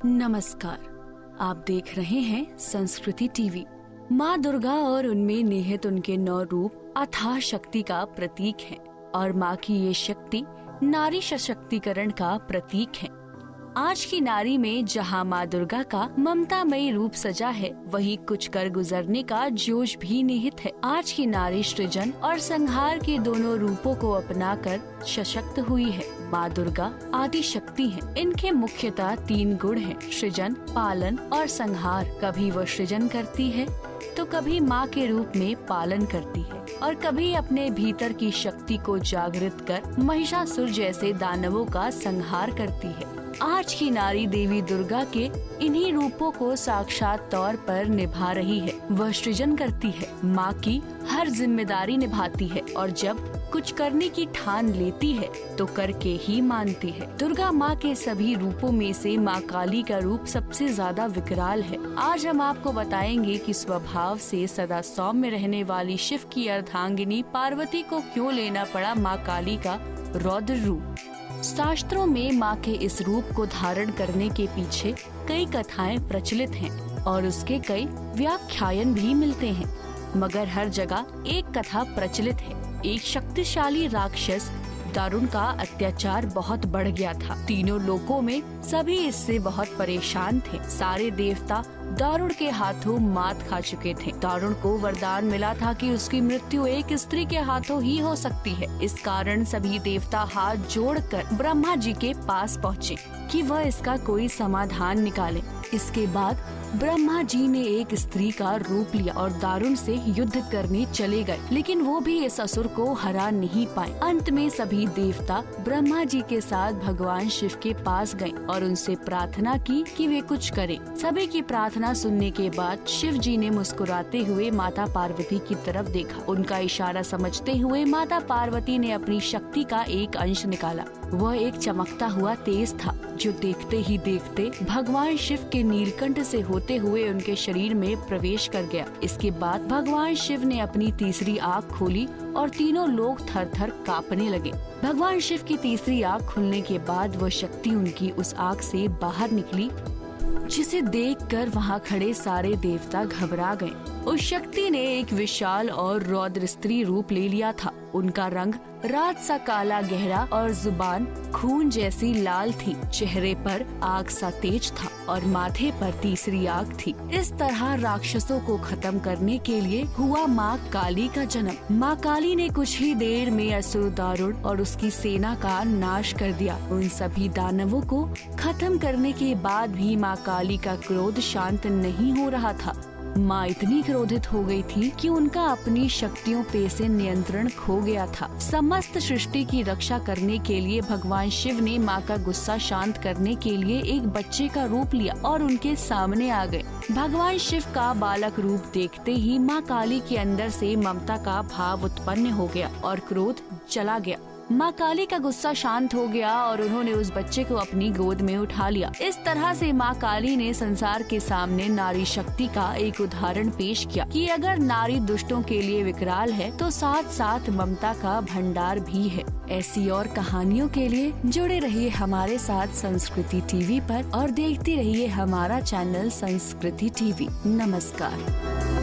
नमस्कार, आप देख रहे हैं संस्कृति टीवी। माँ दुर्गा और उनमें निहित उनके 9 रूप अथाह शक्ति का प्रतीक हैं और माँ की ये शक्ति नारी सशक्तिकरण का प्रतीक है। आज की नारी में जहाँ माँ दुर्गा का ममतामयी रूप सजा है, वहीं कुछ कर गुजरने का जोश भी निहित है। आज की नारी सृजन और संहार के दोनों रूपों को अपनाकर सशक्त हुई है। माँ दुर्गा आदि शक्ति है। इनके मुख्यतः 3 गुण हैं: सृजन, पालन और संहार। कभी वो सृजन करती है तो कभी माँ के रूप में पालन करती है और कभी अपने भीतर की शक्ति को जागृत कर महिषासुर जैसे दानवों का संहार करती है। आज की नारी देवी दुर्गा के इन्हीं रूपों को साक्षात तौर पर निभा रही है। वह सृजन करती है, माँ की हर जिम्मेदारी निभाती है और जब कुछ करने की ठान लेती है तो करके ही मानती है। दुर्गा माँ के सभी रूपों में से माँ काली का रूप सबसे ज्यादा विकराल है। आज हम आपको बताएंगे कि स्वभाव से सदा सौम्य रहने वाली शिव की अर्धांगिनी पार्वती को क्यों लेना पड़ा माँ काली का रौद्र रूप। शास्त्रों में माँ के इस रूप को धारण करने के पीछे कई कथाएं प्रचलित हैं और उसके कई व्याख्यान भी मिलते हैं, मगर हर जगह एक कथा प्रचलित है। एक शक्तिशाली राक्षस दारुण का अत्याचार बहुत बढ़ गया था। तीनों लोकों में सभी इससे बहुत परेशान थे। सारे देवता दारुण के हाथों मात खा चुके थे। दारुण को वरदान मिला था कि उसकी मृत्यु एक स्त्री के हाथों ही हो सकती है। इस कारण सभी देवता हाथ जोड़कर ब्रह्मा जी के पास पहुँचे कि वह इसका कोई समाधान निकाले। इसके बाद ब्रह्मा जी ने एक स्त्री का रूप लिया और दारुण से युद्ध करने चले गए, लेकिन वो भी इस असुर को हरा नहीं पाए। अंत में सभी देवता ब्रह्मा जी के साथ भगवान शिव के पास गए और उनसे प्रार्थना की कि वे कुछ करें। सभी की प्रार्थना सुनने के बाद शिव जी ने मुस्कुराते हुए माता पार्वती की तरफ देखा। उनका इशारा समझते हुए माता पार्वती ने अपनी शक्ति का एक अंश निकाला। वह एक चमकता हुआ तेज था जो देखते ही देखते भगवान शिव के नीलकंठ से होते हुए उनके शरीर में प्रवेश कर गया। इसके बाद भगवान शिव ने अपनी तीसरी आँख खोली और तीनों लोग थर थर कांपने लगे। भगवान शिव की तीसरी आँख खुलने के बाद वह शक्ति उनकी उस आँख से बाहर निकली, जिसे देखकर वहाँ खड़े सारे देवता घबरा गए। उस शक्ति ने एक विशाल और रौद्र स्त्री रूप ले लिया था। उनका रंग रात सा काला गहरा और जुबान खून जैसी लाल थी। चेहरे पर आग सा तेज था और माथे पर तीसरी आग थी। इस तरह राक्षसों को खत्म करने के लिए हुआ माँ काली का जन्म। माँ काली ने कुछ ही देर में असुर दारुण और उसकी सेना का नाश कर दिया। उन सभी दानवों को खत्म करने के बाद भी माँ काली का क्रोध शांत नहीं हो रहा था। माँ इतनी क्रोधित हो गई थी कि उनका अपनी शक्तियों पे से नियंत्रण खो गया था। समस्त सृष्टि की रक्षा करने के लिए भगवान शिव ने माँ का गुस्सा शांत करने के लिए एक बच्चे का रूप लिया और उनके सामने आ गए। भगवान शिव का बालक रूप देखते ही माँ काली के अंदर से ममता का भाव उत्पन्न हो गया और क्रोध चला गया। माँ काली का गुस्सा शांत हो गया और उन्होंने उस बच्चे को अपनी गोद में उठा लिया। इस तरह से माँ काली ने संसार के सामने नारी शक्ति का एक उदाहरण पेश किया कि अगर नारी दुष्टों के लिए विकराल है तो साथ साथ ममता का भंडार भी है। ऐसी और कहानियों के लिए जुड़े रहिए हमारे साथ संस्कृति टीवी पर और देखते रहिए हमारा चैनल संस्कृति टीवी। नमस्कार।